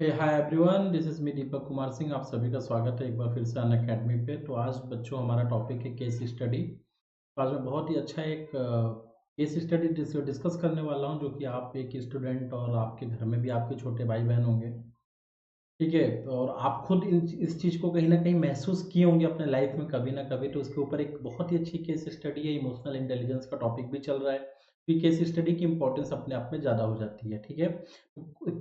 Hey hi everyone, this is me Deepak Kumar Singh. आप सभी का स्वागत है एक बार फिर से अनअकैडमी पे। तो आज बच्चों हमारा टॉपिक है केस स्टडी। तो आज मैं बहुत ही अच्छा एक केस स्टडी डिस्कस करने वाला हूं, जो कि आप एक स्टूडेंट और आपके घर में भी आपके छोटे भाई बहन होंगे। ठीक है। और आप खुद इस चीज़ को कहीं ना कहीं महसूस किए होंगे अपने लाइफ में कभी ना कभी। तो उसके ऊपर एक बहुत ही अच्छी केस स्टडी है। इमोशनल इंटेलिजेंस का टॉपिक भी चल रहा है, तो केस स्टडी की इंपॉर्टेंस अपने आप में ज़्यादा हो जाती है। ठीक है।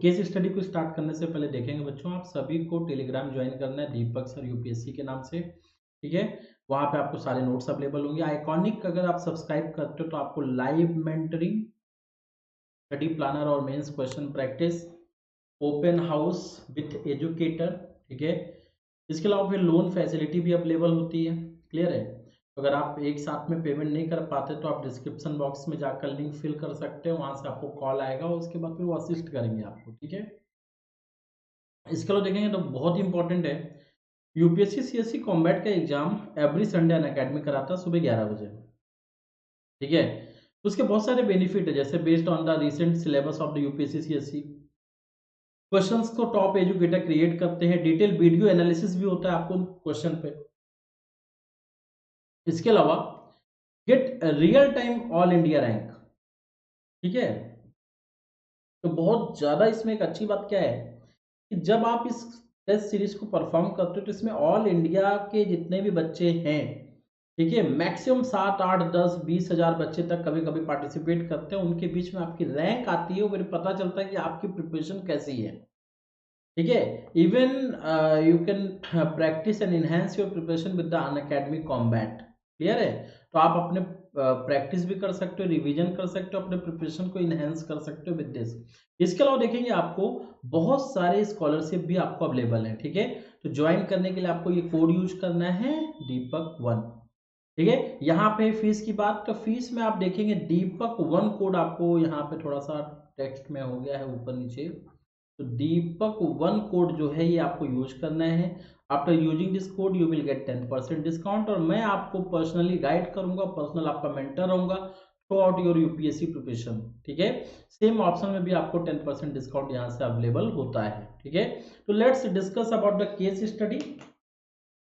केस स्टडी को स्टार्ट करने से पहले देखेंगे बच्चों, आप सभी को टेलीग्राम ज्वाइन करना है दीपक सर यूपीएससी के नाम से। ठीक है। वहाँ पे आपको सारे नोट्स अवेलेबल होंगे। आइकॉनिक अगर आप सब्सक्राइब करते हो तो आपको लाइव मेंटरिंग, स्टडी प्लानर और mains question practice, open house with educator. ठीक है। इसके अलावा फिर लोन फैसिलिटी भी अवेलेबल होती है। क्लियर है। तो अगर आप एक साथ में पेमेंट नहीं कर पाते तो आप डिस्क्रिप्शन बॉक्स में जाकर लिंक फिल कर सकते हो, वहां से आपको कॉल आएगा और उसके बाद फिर वो असिस्ट करेंगे आपको। ठीक है। इसके अलावा देखेंगे तो बहुत ही इंपॉर्टेंट है, यूपीएससी सीएससी कॉम्बैट का एग्जाम एवरी संडे अनअकैडमी कराता है सुबह 11 बजे। ठीक है। तो उसके बहुत सारे बेनिफिट है, जैसे based on the recent syllabus of the UPSC CSC questions को टॉप एजुकेटर क्रिएट करते हैं। डिटेल वीडियो एनालिसिस भी होता है आपको क्वेश्चन पे। इसके अलावा get real time all India rank. ठीक है। तो बहुत ज्यादा इसमें एक अच्छी बात क्या है कि जब आप इस टेस्ट सीरीज को परफॉर्म करते हो तो इसमें ऑल इंडिया के जितने भी बच्चे हैं, ठीक है, मैक्सिमम 7 8 10 20 हजार बच्चे तक कभी कभी पार्टिसिपेट करते हैं। उनके बीच में आपकी रैंक आती है, फिर पता चलता है कि आपकी प्रिपरेशन कैसी है। ठीक है। Even you can practice and enhance your preparation with the Unacademy combat. Clear है। तो आप अपने प्रैक्टिस भी कर सकते हो, रिवीजन कर सकते हो, अपने प्रिपरेशन को इनहेंस कर सकते हो विद दिस। इसके अलावा देखेंगे आपको बहुत सारे स्कॉलरशिप भी आपको अवेलेबल है। ठीक है। तो ज्वाइन करने के लिए आपको ये कोड यूज करना है, दीपक 1। ठीक है। यहाँ पे फीस की बात, तो फीस में आप देखेंगे दीपक 1 कोड आपको यहाँ पे थोड़ा सा टेक्स्ट में हो गया है ऊपर नीचे। तो दीपक 1 कोड जो है ये आपको यूज करना है। After using this code you will get 10% discount, और मैं आपको पर्सनली गाइड करूंगा, पर्सनल आपका मेंटर रहूंगा through out your UPSC preparation. ठीक है। सेम ऑप्शन में भी आपको 10% डिस्काउंट यहाँ से अवेलेबल होता है। ठीक है। तो let's discuss about the case study.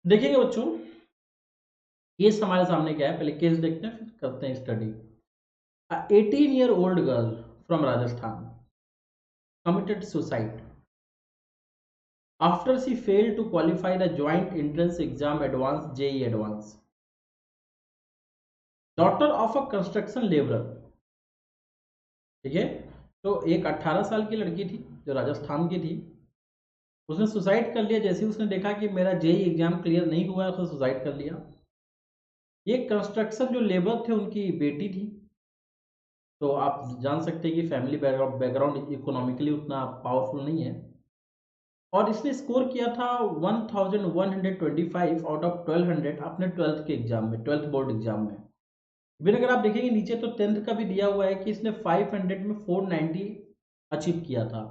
देखिएगा बच्चों, केस हमारे सामने क्या है, पहले केस देखते हैं फिर करते हैं study. 18-year-old girl from Rajasthan committed suicide after she failed to qualify the joint entrance exam advanced JEE advance. Daughter of a construction laborer। ठीक है। तो एक 18 साल की लड़की थी जो राजस्थान की थी। उसने सुसाइड कर लिया जैसे ही उसने देखा कि मेरा जेई एग्जाम क्लियर नहीं हुआ है, उसने सुसाइड कर लिया। ये कंस्ट्रक्शन जो लेबर थे उनकी बेटी थी। तो आप जान सकते हैं कि फैमिली बैकग्राउंड इकोनॉमिकली उतना पावरफुल नहीं है। और इसने स्कोर किया था 1125 आउट ऑफ 1200 अपने 12th के एग्जाम में, 12th बोर्ड एग्जाम में। फिर अगर आप देखेंगे नीचे तो 10th का भी दिया हुआ है कि इसने 500 में 490 अचीव किया था।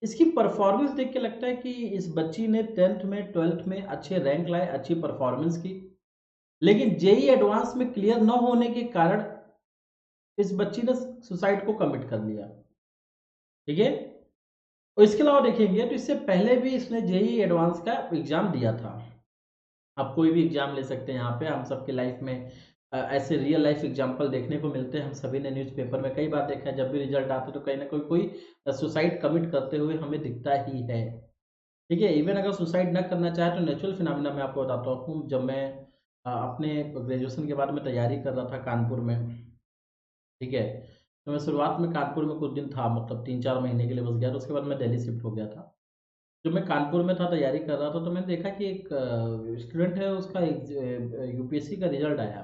इसकी परफॉर्मेंस देख के लगता है कि इस बच्ची ने 10th में 12th में अच्छे रैंक लाए, अच्छी परफॉर्मेंस की। लेकिन जेई एडवांस में क्लियर न होने के कारण इस बच्ची ने सुसाइड को कमिट कर लिया। ठीक है। और इसके अलावा देखेंगे तो इससे पहले भी इसने जेई एडवांस का एग्जाम दिया था। आप कोई भी एग्जाम ले सकते हैं, यहाँ पे हम सबके लाइफ में ऐसे रियल लाइफ एग्जाम्पल देखने को मिलते हैं। हम सभी ने न्यूज़पेपर में कई बार देखा है, जब भी रिजल्ट आते तो कहीं ना कोई कोई सुसाइड कमिट करते हुए हमें दिखता ही है। ठीक है। इवन अगर सुसाइड ना करना चाहे तो नेचुरल फिनोमिना मैं आपको बताता हूँ। जब मैं अपने ग्रेजुएशन के बाद में तैयारी कर रहा था कानपुर में। ठीक है। तो मैं शुरुआत में कानपुर में कुछ दिन था, मतलब 3 4 महीने के लिए बस गया, तो उसके बाद मैं दिल्ली शिफ्ट हो गया था। जब मैं कानपुर में था तैयारी कर रहा था तो मैंने देखा कि एक स्टूडेंट है, उसका यूपीएससी का रिजल्ट आया।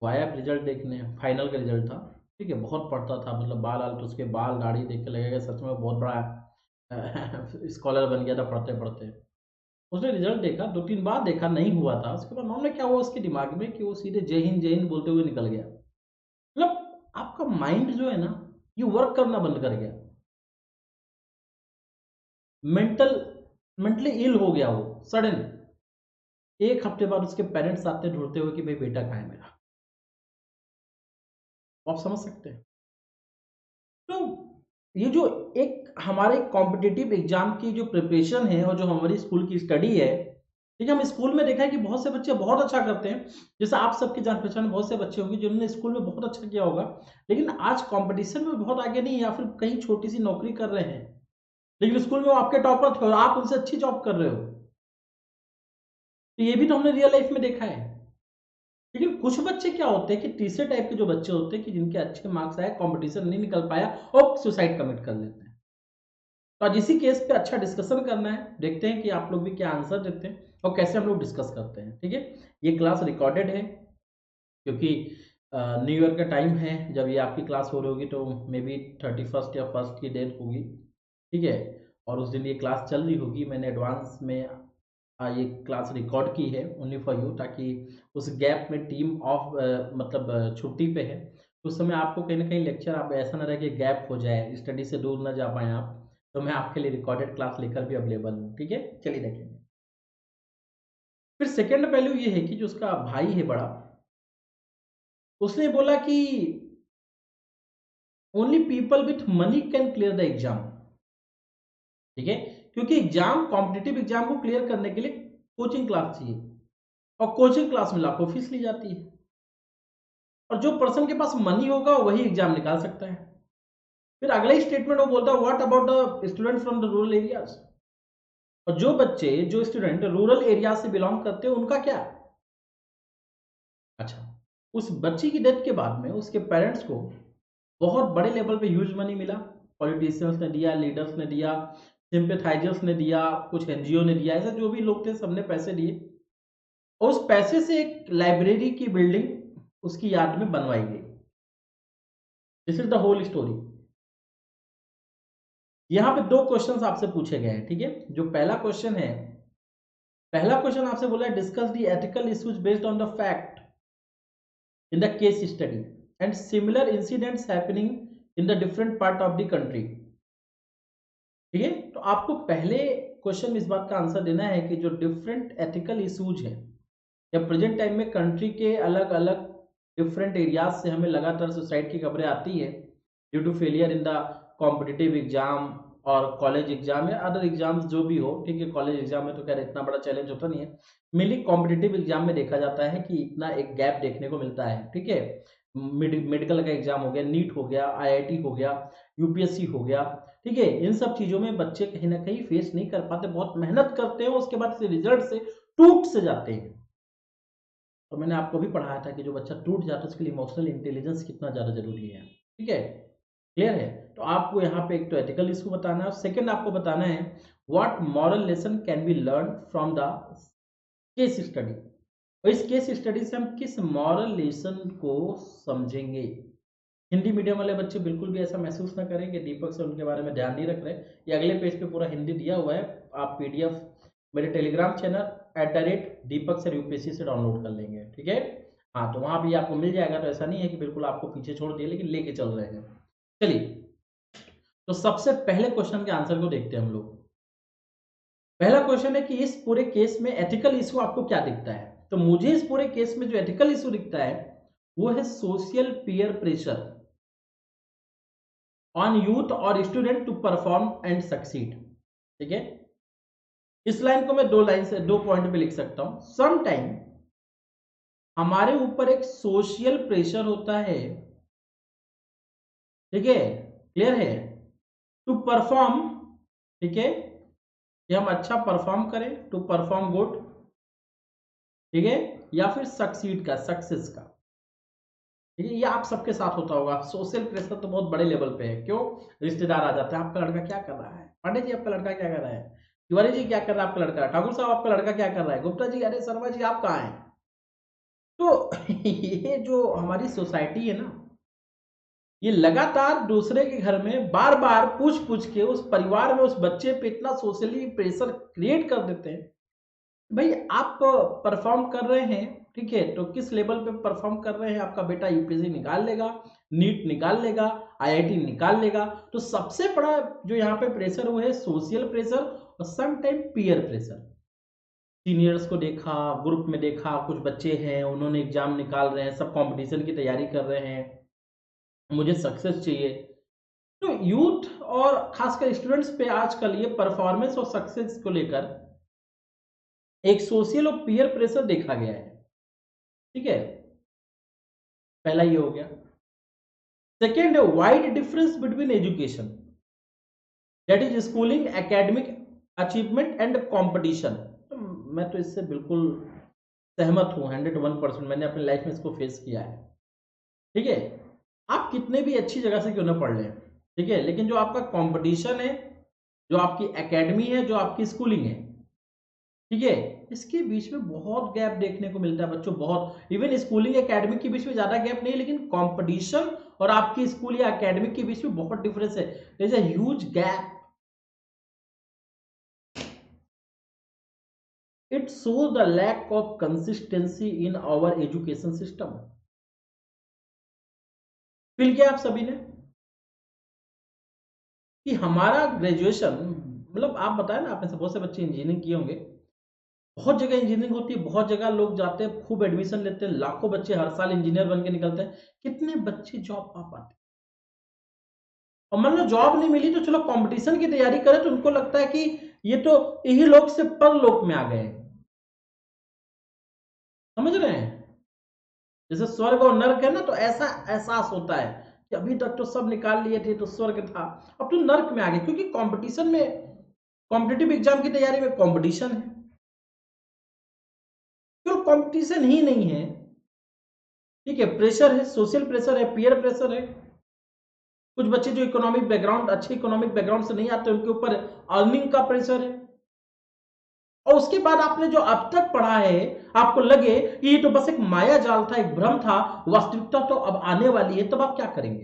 वो आया रिजल्ट देखने, फाइनल का रिजल्ट था। ठीक है। बहुत पढ़ता था, मतलब बाल आल, तो उसके बाल दाढ़ी देख के लगेगा सच में बहुत बड़ा स्कॉलर बन गया था पढ़ते पढ़ते। उसने रिजल्ट देखा, 2 3 बार देखा, नहीं हुआ था। उसके बाद मालूम है क्या हुआ उसके दिमाग में कि वो सीधे जय हिंद बोलते हुए निकल गया। मतलब आपका माइंड जो है ना, ये वर्क करना बंद कर गया। मेंटल मेंटली इल हो गया वो सडन। एक हफ्ते बाद उसके पेरेंट्स आते हैं ढूंढते हुए कि भाई बेटा कहाँ है मेरा। आप समझ सकते हैं। तो ये जो एक हमारे कॉम्पिटिटिव एग्जाम की जो प्रिपरेशन है और जो हमारी स्कूल की स्टडी है, ठीक है, हम स्कूल में देखा है कि बहुत से बच्चे बहुत अच्छा करते हैं। जैसे आप सबके जान पहचान में बहुत से बच्चे होंगे जिन्होंने स्कूल में बहुत अच्छा किया होगा, लेकिन आज कंपटीशन में बहुत आगे नहीं है या फिर कहीं छोटी सी नौकरी कर रहे हैं, लेकिन स्कूल में वो आपके टॉपर थे और आप उनसे अच्छी जॉब कर रहे हो। तो ये भी तो हमने रियल लाइफ में देखा है। लेकिन कुछ बच्चे क्या होते हैं कि तीसरे टाइप के जो बच्चे होते हैं कि जिनके अच्छे मार्क्स आए, कंपटीशन नहीं निकल पाया और सुसाइड कमिट कर लेते हैं। तो आज इसी केस पे अच्छा डिस्कशन करना है, देखते हैं कि आप लोग भी क्या आंसर देते हैं और कैसे हम लोग डिस्कस करते हैं। ठीक है, ये क्लास रिकॉर्डेड है क्योंकि न्यू ईयर का टाइम है, जब ये आपकी क्लास हो रही होगी तो मे बी 31st या फर्स्ट की डेट होगी। ठीक है, और उस दिन ये क्लास चल रही होगी। मैंने एडवांस में ये क्लास रिकॉर्ड की है ओनली फॉर यू, ताकि उस गैप में टीम ऑफ मतलब छुट्टी पे है, तो उस समय आपको कहीं ना कहीं लेक्चर आप ऐसा ना रहे कि गैप हो जाए, स्टडी से दूर ना जा पाए आप। तो मैं आपके लिए रिकॉर्डेड क्लास लेकर भी अवेलेबल हूँ। ठीक है, चलिए देखेंगे। फिर सेकेंड पहलू ये है कि जो उसका भाई है बड़ा, उसने बोला कि only people with money can clear the exam. ठीक है, क्योंकि एग्जाम कॉम्पिटिटिव एग्जाम को क्लियर करने के लिए कोचिंग क्लास चाहिए और कोचिंग क्लास में लाखों फीस ली जाती है, और जो पर्सन के पास मनी होगा वही एग्जाम निकाल सकता है। फिर अगला ही स्टेटमेंट वो बोलता है, what about the student from the rural areas. और जो बच्चे जो स्टूडेंट रूरल एरिया से बिलोंग करते हैं उनका क्या। अच्छा, उस बच्ची की डेथ के बाद में उसके पेरेंट्स को बहुत बड़े लेवल पे ह्यूज मनी मिला। पॉलिटिशियंस ने दिया, लीडर्स ने दिया, सिंपैथाइजर्स ने दिया, कुछ एनजीओ ने दिया, ऐसे जो भी लोग थे सबने पैसे दिए और उस पैसे से एक लाइब्रेरी की बिल्डिंग उसकी याद में बनवाई गई। This is the whole story. यहाँ पे दो क्वेश्चंस आपसे पूछे गए हैं। ठीक है, जो पहला क्वेश्चन है, पहला क्वेश्चन आपसे बोला है discuss the ethical issues based on the fact in the case study and similar incidents happening in the different part of the country. ठीक है, तो आपको पहले क्वेश्चन में इस बात का आंसर देना है कि जो डिफरेंट एथिकल इश्यूज हैं या प्रेजेंट टाइम में कंट्री के अलग अलग डिफरेंट एरियाज से हमें लगातार सुसाइड की खबरें आती है due to failure in the competitive exam और कॉलेज एग्जाम या अदर एग्जाम्स जो भी हो। ठीक है, कॉलेज एग्जाम में तो खैर इतना बड़ा चैलेंज होता नहीं है, मेनली कॉम्पिटिटिव एग्जाम में देखा जाता है कि इतना एक गैप देखने को मिलता है। ठीक है, मेडिकल का एग्जाम हो गया, नीट हो गया, आईआईटी हो गया, यूपीएससी हो गया। ठीक है, इन सब चीजों में बच्चे कहीं ना कहीं फेस नहीं कर पाते, बहुत मेहनत करते हैं, उसके बाद से रिजल्ट से टूट से जाते हैं। और मैंने आपको भी पढ़ाया था कि जो बच्चा टूट जाता है उसके लिए इमोशनल इंटेलिजेंस कितना ज़्यादा जरूरी है। ठीक है, क्लियर है। तो आपको यहाँ पे एक तो एथिकल इशू बताना है, सेकंड आपको बताना है what moral lesson can be learn from the case study. और इस केस स्टडी से हम किस मॉरल लेसन को समझेंगे। हिंदी मीडियम वाले बच्चे बिल्कुल भी ऐसा महसूस ना करें कि दीपक से उनके बारे में ध्यान नहीं रख रहे। ये अगले पेज पे पूरा हिंदी दिया हुआ है, आप पीडीएफ मेरे टेलीग्राम चैनल @दीपक सर यूपीएससी से डाउनलोड कर लेंगे। ठीक है, हाँ, तो वहाँ भी आपको मिल जाएगा। तो ऐसा नहीं है कि बिल्कुल आपको पीछे छोड़ दिए, लेकिन लेके चल रहे हैं। चलिए, तो सबसे पहले क्वेश्चन के आंसर को देखते हैं हम लोग। पहला क्वेश्चन है कि इस पूरे केस में एथिकल इशू आपको क्या दिखता है। तो मुझे इस पूरे केस में जो एथिकल इशू दिखता है वो है social peer pressure on youth और student to perform and succeed. ठीक है, इस लाइन को मैं दो लाइन से दो पॉइंट पे लिख सकता हूं। सम टाइम हमारे ऊपर एक सोशल प्रेशर होता है, ठीक है, क्लियर है, टू परफॉर्म, ठीक है, कि हम अच्छा परफॉर्म करें, टू परफॉर्म गुड, ठीक है, या फिर सक्सीड का, सक्सेस का। ठीक है, ये आप सबके साथ होता होगा। सोशल प्रेशर तो बहुत बड़े लेवल पे है। क्यों, रिश्तेदार आ जाते हैं, आपका लड़का क्या कर रहा है, पांडे जी आपका लड़का क्या कर रहा है, तिवारी जी क्या कर रहा है आपका लड़का, ठाकुर साहब आपका लड़का क्या कर रहा है, गुप्ता जी, अरे शर्मा जी आप कहाँ हैं। तो ये जो हमारी सोसाइटी है ना, ये लगातार दूसरे के घर में बार बार पूछ पूछ के उस परिवार में उस बच्चे पे इतना सोशली प्रेशर क्रिएट कर देते हैं। भाई आप परफॉर्म कर रहे हैं, ठीक है, तो किस लेवल पे परफॉर्म कर रहे हैं, आपका बेटा यूपीएससी निकाल लेगा, नीट निकाल लेगा, आईआईटी निकाल लेगा। तो सबसे बड़ा जो यहाँ पे प्रेशर वो है सोशल प्रेशर और some time peer pressure. Seniors को देखा, ग्रुप में देखा, कुछ बच्चे हैं उन्होंने एग्जाम निकाल रहे हैं, सब कंपटीशन की तैयारी कर रहे हैं, मुझे सक्सेस चाहिए। तो यूथ और खासकर स्टूडेंट्स पे आजकल ये परफॉर्मेंस और सक्सेस को लेकर एक सोशल और पीयर प्रेशर देखा गया है। ठीक है, पहला ये हो गया। सेकेंड है wide difference between education, that is schooling, academic achievement and competition. तो मैं तो इससे बिल्कुल सहमत हूँ, 101%। मैंने अपनी लाइफ में इसको फेस किया है। ठीक है, आप कितने भी अच्छी जगह से क्यों ना पढ़ लें, ठीक है, लेकिन जो आपका कंपटीशन है, जो आपकी एकेडमी है, जो आपकी स्कूलिंग है, ठीक है, इसके बीच में बहुत गैप देखने को मिलता है बच्चों, बहुत। इवन स्कूलिंग एकेडमिक के बीच में ज्यादा गैप नहीं है, लेकिन कंपटीशन और आपकी स्कूल या एकेडमिक के बीच में बहुत डिफरेंस है। There is a huge gap. It shows the lack of consistency in our education system. Feel किया आप सभी ने कि हमारा ग्रेजुएशन, मतलब आप बताएं ना, आपने से बहुत से बच्चे इंजीनियरिंग किए होंगे, बहुत जगह इंजीनियरिंग होती है, बहुत जगह लोग जाते हैं, खूब एडमिशन लेते हैं, लाखों बच्चे हर साल इंजीनियर बन के निकलते हैं। कितने बच्चे जॉब पा पाते हैं? और मान लो जॉब नहीं मिली तो चलो कंपटीशन की तैयारी करें, तो उनको लगता है कि ये तो यही लोक से परलोक में आ गए। समझ रहे हैं? जैसे स्वर्ग और नर्क है ना, तो ऐसा एहसास होता है कि अभी तक तो सब निकाल लिए थे तो स्वर्ग था, अब तो नर्क में आ गए, क्योंकि कंपटीशन में, कॉम्पिटिटिव एग्जाम की तैयारी में कंपटीशन है। क्यों कंपटीशन ही नहीं है, ठीक है, प्रेशर है, सोशल प्रेशर है, पीयर प्रेशर है। कुछ बच्चे जो इकोनॉमिक बैकग्राउंड, अच्छे इकोनॉमिक बैकग्राउंड से नहीं आते, उनके ऊपर अर्निंग का प्रेशर है। और उसके बाद आपने जो अब तक पढ़ा है, आपको लगे कि ये तो बस एक माया जाल था, एक भ्रम था, वास्तविकता तो अब आने वाली है, तब आप क्या करेंगे?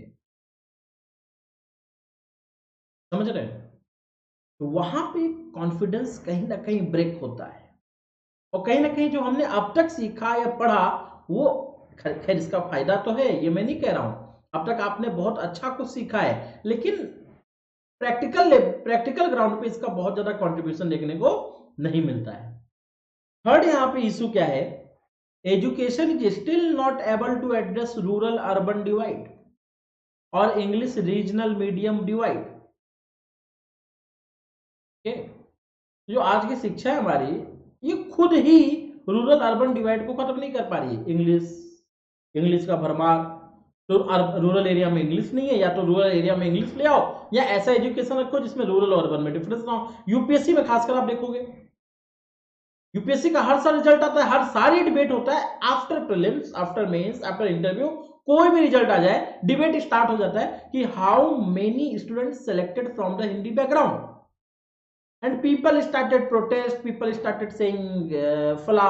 समझ रहे हैं? तो वहां पे कॉन्फिडेंस कहीं ना कहीं ब्रेक होता है। और कहीं ना कहीं जो हमने अब तक सीखा या पढ़ा, वो खैर इसका फायदा तो है, ये मैं नहीं कह रहा हूं, अब तक आपने बहुत अच्छा कुछ सीखा है, लेकिन प्रैक्टिकल ग्राउंड पे इसका बहुत ज्यादा कंट्रीब्यूशन देखने को नहीं मिलता है। थर्ड यहाँ पे इशू क्या है, education is still not able to address rural urban divide और इंग्लिश रीजनल मीडियम डिवाइड। जो आज की शिक्षा है हमारी, ये खुद ही रूरल अर्बन डिवाइड को खत्म नहीं कर पा रही है। इंग्लिश, इंग्लिश का भरमार, तो रूरल एरिया में इंग्लिश नहीं है, या तो रूरल एरिया में इंग्लिश ले आओ, या ऐसा एजुकेशन रखो जिसमें रूरल और अर्बन में डिफरेंस ना हो। यूपीएससी में खासकर आप देखोगे, यूपीएससी का हर साल रिजल्ट आता है, हर साल ये डिबेट होता है, after prelims, after mains, after interview, कोई भी रिजल्ट आ जाए, डिबेट स्टार्ट हो जाता है कि how many students selected from the Hindi background, and people started protest, people started saying फला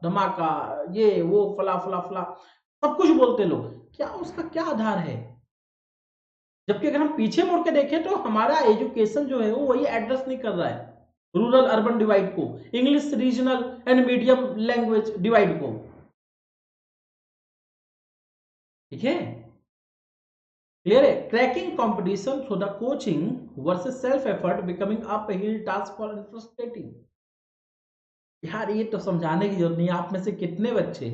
धमाका, ये वो फला फला फला, सब कुछ बोलते लोग। क्या उसका क्या आधार है? जबकि अगर हम पीछे मुड़ के देखें तो हमारा एजुकेशन जो है वो वही एड्रेस नहीं कर रहा है, रूरल अर्बन डिवाइड को, English regional and medium language divide को। ठीक है, क्लियर है? Cracking competition through the coaching versus self effort becoming up hill task for frustrating. यार ये तो समझाने की जरूरत नहीं है, आप में से कितने बच्चे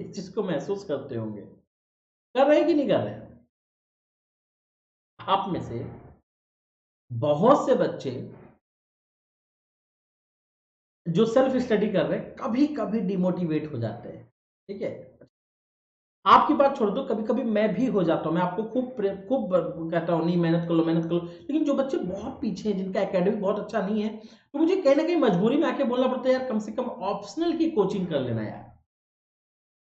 इस चीज को महसूस करते होंगे, कर रहे हैं कि नहीं कर रहे हैं? आप में से बहुत से बच्चे जो सेल्फ स्टडी कर रहे हैं, कभी कभी डिमोटिवेट हो जाते हैं। ठीक है, आपकी बात छोड़ दो, कभी कभी मैं भी हो जाता हूं, मैं आपको खूब कहता हूं नहीं मेहनत कर लो, मेहनत कर लो, लेकिन जो बच्चे बहुत पीछे हैं, जिनका एकेडमिक बहुत अच्छा नहीं है, तो मुझे कहीं ना कहीं मजबूरी में आके बोलना पड़ता है, यार कम से कम ऑप्शनल की कोचिंग कर लेना यार,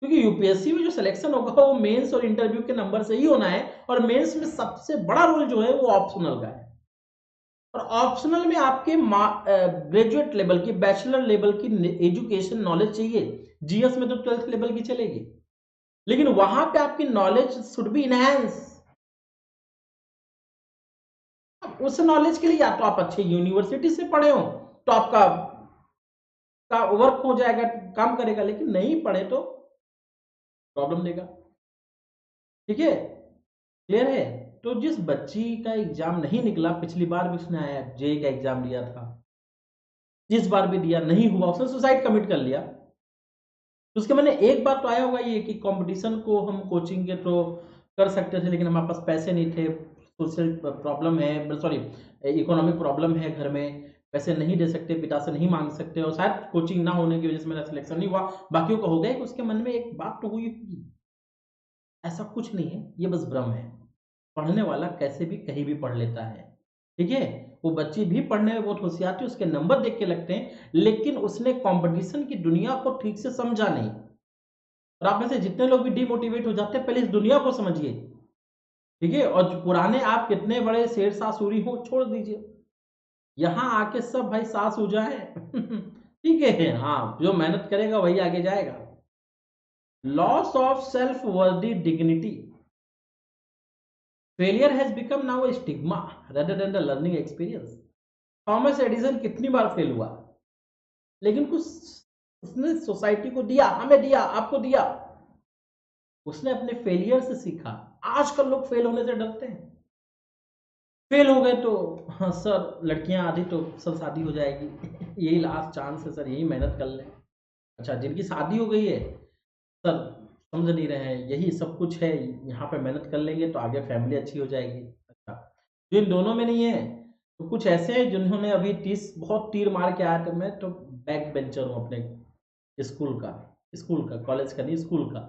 क्योंकि यूपीएससी में जो सिलेक्शन होगा वो मेंस और इंटरव्यू के नंबर से ही होना है, और मेंस में सबसे बड़ा रोल जो है वो ऑप्शनल का है। और ऑप्शनल में आपके ग्रेजुएट लेवल की, बैचलर लेवल की एजुकेशन नॉलेज चाहिए, जीएस में तो 12th लेवल की चलेगी, लेकिन वहां पे आपकी नॉलेज शुड बी इनहैंस। उस नॉलेज के लिए या तो आप अच्छे यूनिवर्सिटी से पढ़े हो, तो आपका का वर्क हो जाएगा, काम करेगा, लेकिन नहीं पढ़े तो प्रॉब्लम देगा। ठीक है, क्लियर है? तो जिस बच्ची का एग्जाम नहीं निकला, पिछली बार भी उसने आया जेई का एग्जाम दिया था, जिस बार भी दिया नहीं हुआ, उसने सुसाइड कमिट कर लिया, तो उसके मैंने एक बात तो आया होगा ये कि कंपटीशन को हम कोचिंग के थ्रू कर सकते थे, लेकिन हमारे पास पैसे नहीं थे, सोशल प्रॉब्लम है, सॉरी इकोनॉमिक प्रॉब्लम है घर में, पैसे नहीं दे सकते, पिता से नहीं मांग सकते, और शायद कोचिंग ना होने की वजह से मेरा सिलेक्शन नहीं हुआ, बाकियों का हो गया, कि उसके मन में एक बात तो हुई कि ऐसा कुछ नहीं है, ये बस भ्रम है, पढ़ने वाला कैसे भी कहीं भी पढ़ लेता है, ठीक है। वो बच्ची भी पढ़ने में बहुत होशियार थी, उसके नंबर देख के लगते हैं, लेकिन उसने कंपटीशन की दुनिया को ठीक से समझा नहीं। और आप में से जितने लोग भी डिमोटिवेट हो जाते हैं, पहले इस दुनिया को समझिए, ठीक है। और जो पुराने आप कितने बड़े शेर शाह सूरी हो छोड़ दीजिए, यहाँ आके सब भाई सास हो जाए ठीक है, हाँ, जो मेहनत करेगा वही आगे जाएगा। लॉस ऑफ सेल्फ वर्दी dignity, failure has become now a stigma rather than the learning experience। Thomas Edison कितनी बार फेल हुआ, लेकिन कुछ उसने सोसाइटी को दिया, हमें दिया, आपको दिया, उसने अपने फेलियर से सीखा। आजकल लोग फेल होने से डरते हैं, फेल हो गए तो हाँ सर, लड़कियां आधी तो सर शादी हो जाएगी यही लास्ट चांस है सर, यही मेहनत कर लें। अच्छा, जिनकी शादी हो गई है सर, समझ नहीं रहे हैं, यही सब कुछ है, यहाँ पे मेहनत कर लेंगे तो आगे फैमिली अच्छी हो जाएगी। अच्छा, जो इन दोनों में नहीं है, तो कुछ ऐसे हैं जिन्होंने अभी 30 बहुत तीर मार के आया, तो मैं तो बैक बेंचर हूँ अपने स्कूल का कॉलेज का नहीं, स्कूल का।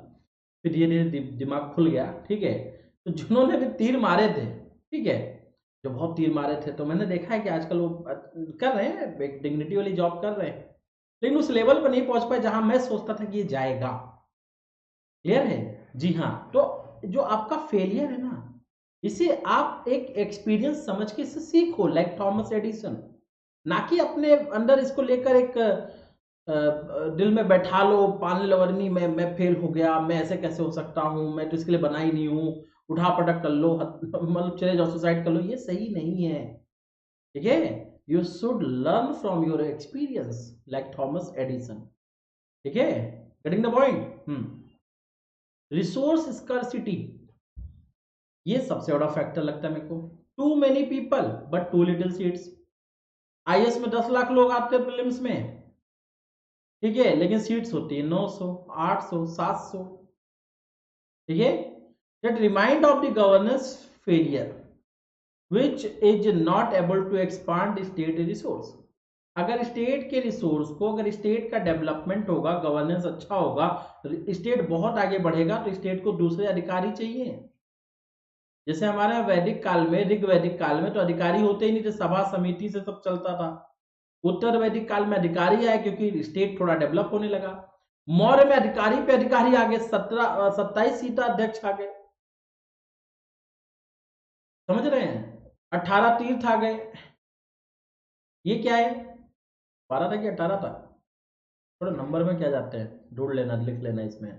फिर धीरे धीरे दिमाग खुल गया, ठीक है। तो जिन्होंने भी तीर मारे थे, ठीक है, जो बहुत तीर मारे थे, तो मैंने देखा है कि आजकल वो कर रहे हैं, एक डिग्निटी वाली जॉब कर रहे हैं, लेकिन उस लेवल पर नहीं पहुंच पाए जहां मैं सोचता था कि ये जाएगा। क्लियर है? जी हाँ। तो जो आपका फेलियर है ना, इसे आप एक एक्सपीरियंस समझ के इसे सीखो, लाइक थॉमस एडिसन, ना कि अपने अंदर इसको लेकर एक दिल में बैठा लो, पालने लो, "अरे नहीं, मैं फेल हो गया, मैं ऐसे कैसे हो सकता हूँ, मैं तो इसके लिए बना ही नहीं हूँ, उठा पटक कर लो, मतलब चले जाओ, सुसाइड कर लो", ये सही नहीं है, ठीक है। You should learn from your experience like Thomas Edison, ठीक है। Getting the point. Resource scarcity, ये सबसे बड़ा फैक्टर लगता है मेरे को। Too many people but too little seats. IAS में 10 लाख लोग आते हैं प्रीलिम्स में, ठीक है, लेकिन सीट्स होती है 900, 800, 700, ठीक है। That remind of the governance failure which is not able to expand state resource. अगर स्टेट के रिसोर्स को, अगर स्टेट का डेवलपमेंट होगा, गवर्नेंस अच्छा होगा, स्टेट बहुत आगे बढ़ेगा, तो स्टेट को दूसरे अधिकारी चाहिए। जैसे हमारे वैदिक काल में, ऋग वैदिक काल में तो अधिकारी होते ही नहीं थे, सभा समिति से सब चलता था। उत्तर वैदिक काल में अधिकारी आए क्योंकि स्टेट थोड़ा डेवलप होने लगा। मौर्य में अधिकारी पे अधिकारी आ गए, 27 सीटा अध्यक्ष आ गए, समझ रहे हैं, 18 तीर्थ आ गए। ये क्या है, 12 था कि 18 था, थोड़ा नंबर में क्या जाते हैं, ढूंढ लेना, लिख लेना इसमें,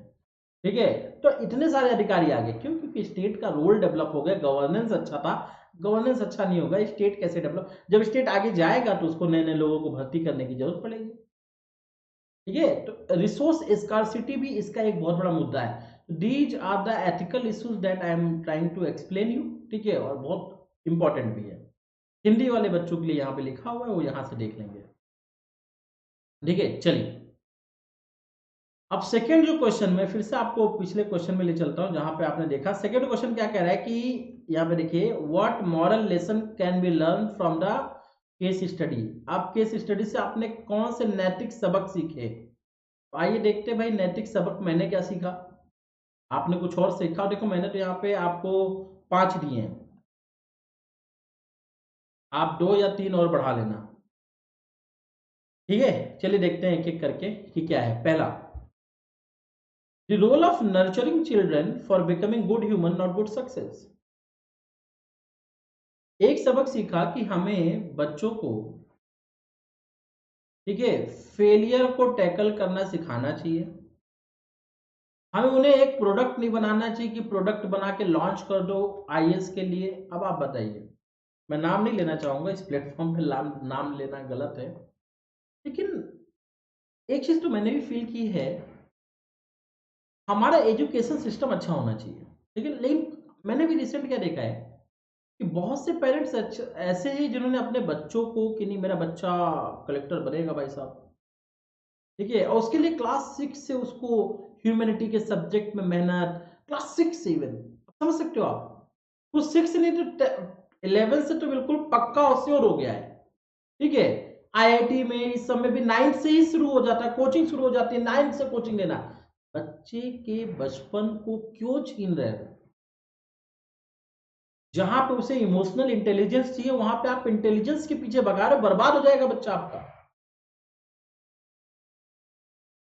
ठीक है। तो इतने सारे अधिकारी आ गए, क्यों? क्योंकि स्टेट का रोल डेवलप हो गया, गवर्नेंस अच्छा था। गवर्नेंस अच्छा नहीं होगा, स्टेट कैसे डेवलप, जब स्टेट आगे जाएगा तो उसको नए नए लोगों को भर्ती करने की जरूरत पड़ेगी, ठीक है। तो रिसोर्स स्कार्सिटी भी इसका एक बहुत बड़ा मुद्दा है। These are the ethical issues that I am trying to explain you, ठीक है, और बहुत इंपॉर्टेंट भी है। हिंदी वाले बच्चों के लिए यहाँ पे लिखा हुआ है, वो यहाँ से देख लेंगे, ठीक है। चलिए, अब सेकेंड जो क्वेश्चन, में फिर से आपको पिछले क्वेश्चन में ले चलता हूं, जहां पे आपने देखा सेकेंड क्वेश्चन क्या कह रहा है कि यहाँ पे देखिए, what moral lesson can be learn from the case study. आप केस स्टडी से आपने कौन से नैतिक सबक सीखे? तो आइए देखते हैं भाई, नैतिक सबक मैंने क्या सीखा, आपने कुछ और सीखा। देखो, मैंने तो यहाँ पे आपको 5 दिए हैं, आप 2 या 3 और बढ़ा लेना, ठीक है। चलिए देखते हैं एक एक करके कि क्या है। पहला, the role of nurturing children for becoming good human not good success. एक सबक सीखा कि हमें बच्चों को, ठीक है, फेलियर को टैकल करना सिखाना चाहिए। हमें उन्हें एक प्रोडक्ट नहीं बनाना चाहिए कि प्रोडक्ट बना के लॉन्च कर दो आईएएस के लिए। अब आप बताइए, मैं नाम नहीं लेना चाहूंगा, इस प्लेटफॉर्म पे नाम लेना गलत है, लेकिन एक चीज तो मैंने भी फील की है, हमारा एजुकेशन सिस्टम अच्छा होना चाहिए, लेकिन मैंने भी रिसेंट क्या देखा है कि बहुत से पेरेंट्स ऐसे हैं जिन्होंने अपने बच्चों को, कि नहीं मेरा बच्चा कलेक्टर बनेगा भाई साहब, ठीक है, और उसके लिए क्लास 6 से उसको ह्यूमैनिटी के सब्जेक्ट में मेहनत, क्लास 6 से इवन, समझ सकते हो आप, वो 6 नहीं तो 11 से तो बिल्कुल पक्का और श्योर हो गया है। ठीक है, आईआईटी में इस समय भी 9 से ही शुरू हो जाता है, कोचिंग शुरू हो जाती है, 9 से कोचिंग लेना। बच्चे के बचपन को क्यों छीन रहे हो? जहां पे उसे इमोशनल इंटेलिजेंस चाहिए वहां पे आप इंटेलिजेंस के पीछे भगा रहे हो, बर्बाद हो जाएगा बच्चा आपका।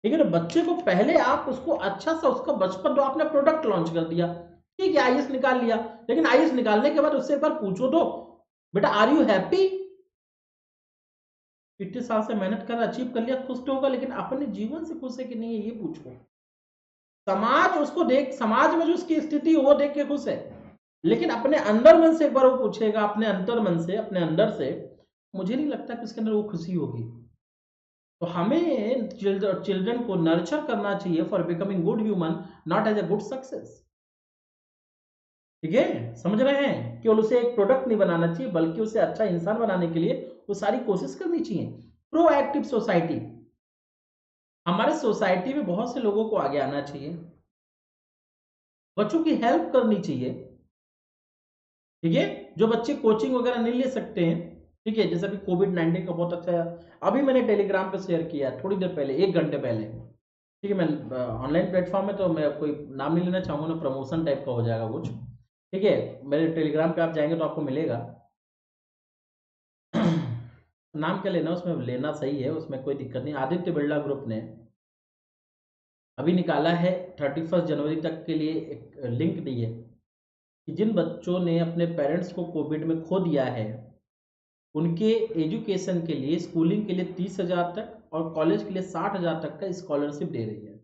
ठीक है ना, बच्चे को पहले आप उसको अच्छा सा उसका बचपन, तो आपने प्रोडक्ट लॉन्च कर दिया, ठीक है, आईएएस निकाल लिया, लेकिन आईएएस निकालने के बाद उससे एक बार पूछो तो, बेटा आर यू हैप्पी? इतने साल से मेहनत कर अचीव कर लिया, खुश तो होगा, लेकिन अपने जीवन से खुश है कि नहीं है ये पूछो। समाज उसको देख, समाज में जो उसकी स्थिति वो देख के खुश है, लेकिन अपने अंदर मन से एक बार वो पूछेगा, अपने अंतर मन से, अपने अंदर से, मुझे नहीं लगता कि उसके अंदर वो खुशी होगी। तो हमें चिल्ड्रन को नर्चर करना चाहिए for becoming good human, not as a good success. ठीक है, समझ रहे हैं? केवल उसे एक प्रोडक्ट नहीं बनाना चाहिए, बल्कि उसे अच्छा इंसान बनाने के लिए वो सारी कोशिश करनी चाहिए। प्रोएक्टिव सोसाइटी, हमारे सोसाइटी में बहुत से लोगों को आगे आना चाहिए, बच्चों की हेल्प करनी चाहिए। ठीक है, जो बच्चे कोचिंग वगैरह नहीं ले सकते हैं, ठीक है, जैसे अभी कोविड-19 का बहुत अच्छा है, अभी मैंने टेलीग्राम पे शेयर किया है थोड़ी देर पहले, 1 घंटे पहले। ठीक है, मैं ऑनलाइन प्लेटफ़ॉर्म है तो मैं कोई नाम नहीं लेना चाहूँगा ना, प्रमोशन टाइप का हो जाएगा कुछ। ठीक है, मेरे टेलीग्राम पे आप जाएँगे तो आपको मिलेगा। नाम क्या लेना, उसमें लेना सही है, उसमें कोई दिक्कत नहीं। आदित्य बिरला ग्रुप ने अभी निकाला है 31 जनवरी तक के लिए एक लिंक दी है कि जिन बच्चों ने अपने पेरेंट्स को कोविड में खो दिया है, उनके एजुकेशन के लिए, स्कूलिंग के लिए 30,000 तक और कॉलेज के लिए 60,000 तक का स्कॉलरशिप दे रही है।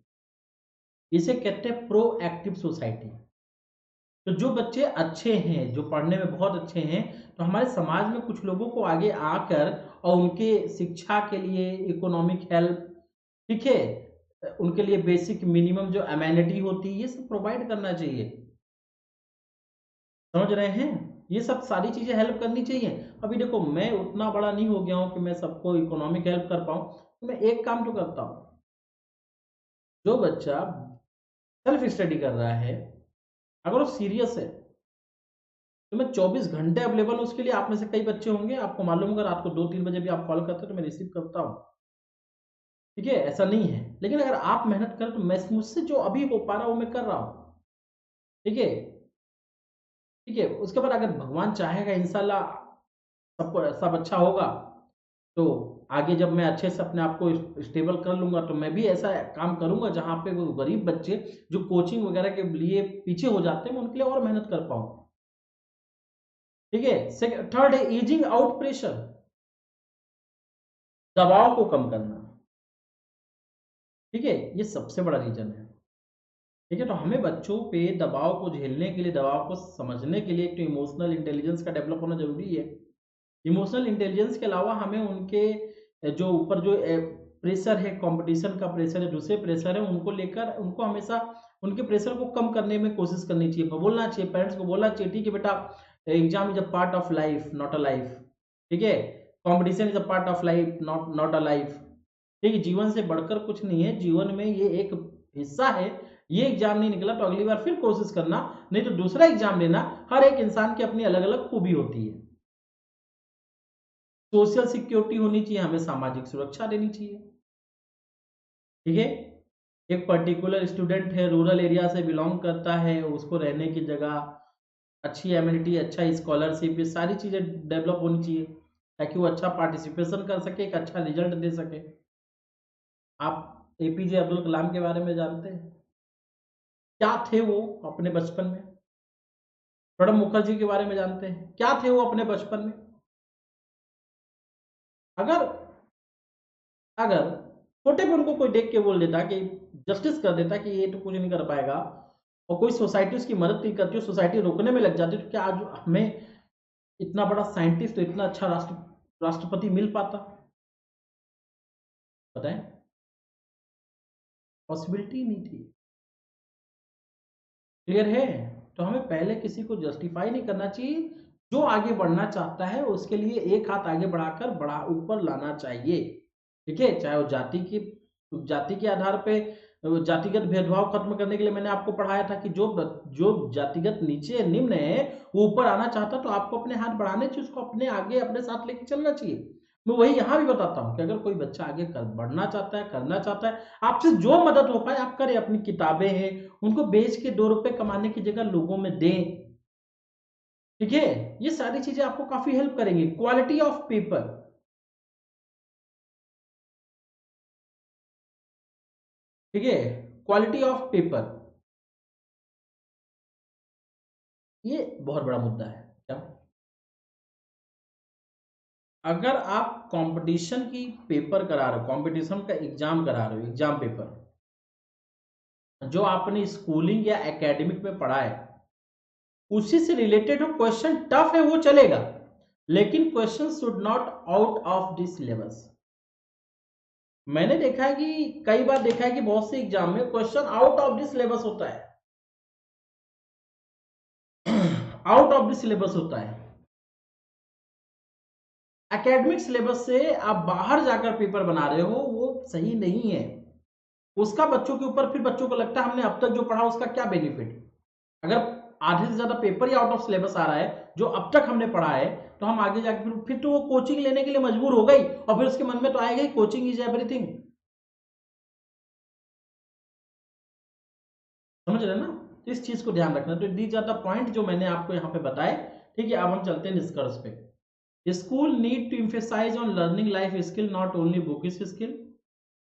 इसे कहते हैं प्रोएक्टिव सोसाइटी। तो जो बच्चे अच्छे हैं, जो पढ़ने में बहुत अच्छे हैं, तो हमारे समाज में कुछ लोगों को आगे आकर और उनके शिक्षा के लिए इकोनॉमिक हेल्प, ठीक है, उनके लिए बेसिक मिनिमम जो अमेनिटी होती है, ये सब प्रोवाइड करना चाहिए। समझ रहे हैं? ये सब सारी चीज़ें हेल्प करनी चाहिए। अभी देखो, मैं उतना बड़ा नहीं हो गया हूँ कि मैं सबको इकोनॉमिक हेल्प कर पाऊँ, तो मैं एक काम तो करता हूँ। जो बच्चा सेल्फ स्टडी कर रहा है, अगर वो सीरियस है, तो मैं 24 घंटे अवेलेबल हूँ उसके लिए। आप में से कई बच्चे होंगे, आपको मालूम होगा, रात को 2-3 बजे भी आप कॉल करते हो तो मैं रिसीव करता हूँ। ठीक है? ऐसा नहीं है। लेकिन अगर आप मेहनत करें तो मैं, मुझसे जो अभी हो पा रहा है वो मैं कर रहा हूँ। ठीक है? ठीक है? उसके बाद अगर भगवान चाहेगा, इंशाल्लाह सबको सब अच्छा होगा, तो आगे जब मैं अच्छे से अपने आप को स्टेबल कर लूँगा, तो मैं भी ऐसा काम करूँगा जहाँ पे वो गरीब बच्चे जो कोचिंग वगैरह के लिए पीछे हो जाते हैं, मैं उनके लिए और मेहनत कर पाऊँ। ठीक है? थर्ड है ईजिंग आउट प्रेशर, दबाव को कम करना। ठीक है? ये सबसे बड़ा रीज़न है। ठीक है? तो हमें बच्चों पे दबाव को झेलने के लिए, दबाव को समझने के लिए एक तो इमोशनल इंटेलिजेंस का डेवलप होना ज़रूरी है। इमोशनल इंटेलिजेंस के अलावा हमें उनके जो ऊपर जो प्रेशर है, कॉम्पिटिशन का प्रेशर है, दूसरे प्रेशर है, उनको लेकर उनको हमेशा उनके प्रेशर को कम करने में कोशिश करनी चाहिए। बोलना चाहिए, पेरेंट्स को बोलना चाहिए, ठीक है बेटा, exam is a part of life, not a life. ठीक है? Competition is a part of life, not not a life. ठीक है? जीवन से बढ़कर कुछ नहीं है, जीवन में ये एक हिस्सा है। ये एग्ज़ाम नहीं निकला तो अगली बार फिर कोशिश करना, नहीं तो दूसरा एग्ज़ाम लेना। हर एक इंसान की अपनी अलग-अलग खूबी होती है। सोशल सिक्योरिटी होनी चाहिए, हमें सामाजिक सुरक्षा देनी चाहिए। ठीक है? एक पर्टिकुलर स्टूडेंट है, रूरल एरिया से बिलॉन्ग करता है, उसको रहने की जगह, अच्छी एमिनिटी, अच्छा स्कॉलरशिप, ये सारी चीज़ें डेवलप होनी चाहिए, ताकि वो अच्छा पार्टिसिपेशन कर सके, एक अच्छा रिजल्ट दे सके। आप एपीजे अब्दुल कलाम के बारे में जानते हैं? क्या थे वो अपने बचपन में? प्रणब मुखर्जी के बारे में जानते हैं? क्या थे वो अपने बचपन में? अगर अगर छोटे पे उनको कोई देख के बोल देता कि जस्टिस कर देता कि ये तो कुछ नहीं कर पाएगा, और कोई सोसाइटी उसकी मदद नहीं करती, सोसाइटी रोकने में लग जाती, तो क्या आज हमें इतना बड़ा साइंटिस्ट, तो इतना अच्छा राष्ट्रपति मिल पाता? बताएं, पॉसिबिलिटी नहीं थी। क्लियर है? तो हमें पहले किसी को जस्टिफाई नहीं करना चाहिए, जो आगे बढ़ना चाहता है उसके लिए एक हाथ आगे बढ़ाकर बढ़ा ऊपर लाना चाहिए। ठीक है? चाहे वो जाति के आधार पे जातिगत भेदभाव खत्म करने के लिए मैंने आपको पढ़ाया था कि जो जातिगत नीचे निम्न है वो ऊपर आना चाहता तो आपको अपने हाथ बढ़ाने चाहिए, उसको अपने आगे अपने साथ लेके चलना चाहिए। मैं वही यहाँ भी बताता हूँ कि अगर कोई बच्चा आगे बढ़ना चाहता है, करना चाहता है, आपसे जो मदद हो पाए आप करें। अपनी किताबें हैं उनको बेच के 2 रुपए कमाने की जगह लोगों में दें। ठीक है, ये सारी चीजें आपको काफी हेल्प करेंगी। क्वालिटी ऑफ पेपर, ठीक है, क्वालिटी ऑफ पेपर, ये बहुत बड़ा मुद्दा है। क्या अगर आप कंपटीशन की पेपर करा रहे हो, कंपटीशन का एग्जाम करा रहे हो, एग्जाम पेपर जो आपने स्कूलिंग या एकेडमिक में पढ़ा है उसी से रिलेटेड हो, क्वेश्चन टफ है वो चलेगा, लेकिन question should not out of this syllabus. मैंने देखा है कि कई बार देखा है कि बहुत से एग्जाम में question out of this syllabus होता है, आउट ऑफ दिस सिलेबस होता है। एकेडमिक सिलेबस से आप बाहर जाकर पेपर बना रहे हो वो सही नहीं है। उसका बच्चों के ऊपर, फिर बच्चों को लगता है हमने अब तक जो पढ़ा उसका क्या बेनिफिट। अगर आधे से ज्यादा पेपर ही आउट ऑफ सिलेबस आ रहा है जो अब तक हमने पढ़ा है, तो हम आगे जाके फिर तो वो कोचिंग लेने के लिए मजबूर हो गई, और फिर उसके मन में तो आएगा ही कोचिंग इज एवरीथिंग। समझ रहे हैं ना, तो इस चीज को ध्यान रखना। तो दीज आर द पॉइंट जो मैंने आपको यहाँ पे बताए। ठीक है, अब हम चलते हैं निष्कर्ष पे। School need to emphasize on learning life skill, not only bookish skill.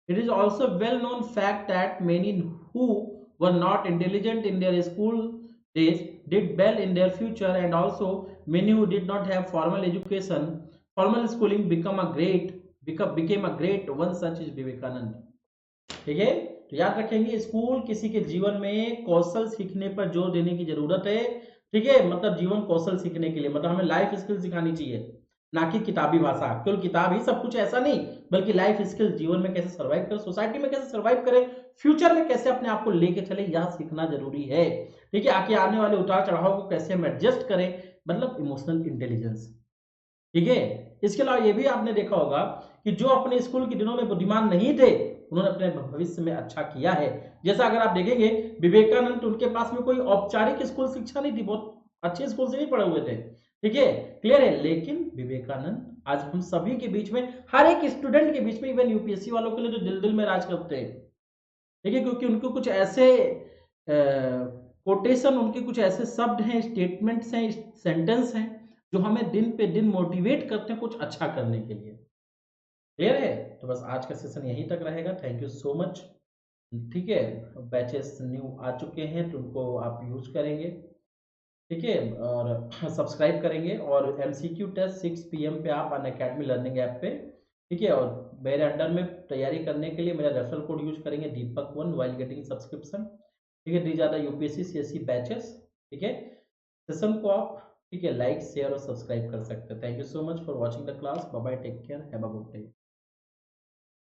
It is also well known fact that many who were not intelligent in their school days did well in their future, and also many who did not have formal education, formal schooling became a great one, such is Vivekanand. ठीक है, तो याद रखेंगे school किसी के जीवन में कौशल सीखने पर जोर देने की जरूरत है। ठीक है, मतलब जीवन कौशल सीखने के लिए, मतलब हमें लाइफ स्किल सिखानी चाहिए, ना कि किताबी भाषा। केवल किताब ही सब कुछ ऐसा नहीं, बल्कि लाइफ स्किल, जीवन में कैसे सर्वाइव करें, सोसाइटी में कैसे सर्वाइव करें, फ्यूचर में कैसे अपने आप को लेके चले, यह सीखना जरूरी है। ठीक है, आके आने वाले उतार चढ़ाव को कैसे हम एडजस्ट करें, मतलब इमोशनल इंटेलिजेंस। ठीक है, इसके अलावा ये भी आपने देखा होगा कि जो अपने स्कूल के दिनों में बुद्धिमान नहीं थे उन्होंने अपने भविष्य में अच्छा किया है। जैसा अगर आप देखेंगे विवेकानंद, तो उनके पास में कोई औपचारिक स्कूल शिक्षा नहीं थी, बहुत अच्छे स्कूल से नहीं पढ़े हुए थे। ठीक है, क्लियर है, लेकिन विवेकानंद आज हम सभी के बीच में, हर एक स्टूडेंट के बीच में, इवन यूपीएससी वालों के लिए तो दिल दिल में राज करते हैं। ठीक है, क्योंकि उनको कुछ ऐसे कोटेशन, उनके कुछ ऐसे शब्द हैं, स्टेटमेंट्स हैं, सेंटेंस हैं जो हमें दिन पे दिन मोटिवेट करते हैं कुछ अच्छा करने के लिए। क्लियर है, तो बस आज का सेशन यहीं तक रहेगा। Thank you so much. ठीक है, बैचेस न्यू आ चुके हैं तो उनको आप यूज करेंगे। ठीक है, और सब्सक्राइब करेंगे, और एमसीक्यू टेस्ट 6 PM पे आप अनअकैडमी लर्निंग ऐप पे। ठीक है, और मेरे अंडर में तैयारी करने के लिए मेरा रेफरल कोड यूज करेंगे दीपक1 वाइल गेटिंग सब्सक्रिप्शन। ठीक है, दी ज़्यादा यूपीएससी सीएससी बैचेस। ठीक है, सेशन को आप, ठीक है, लाइक शेयर और सब्सक्राइब कर सकते हैं। Thank you so much for watching the class. Bye bye, take care, have a good day.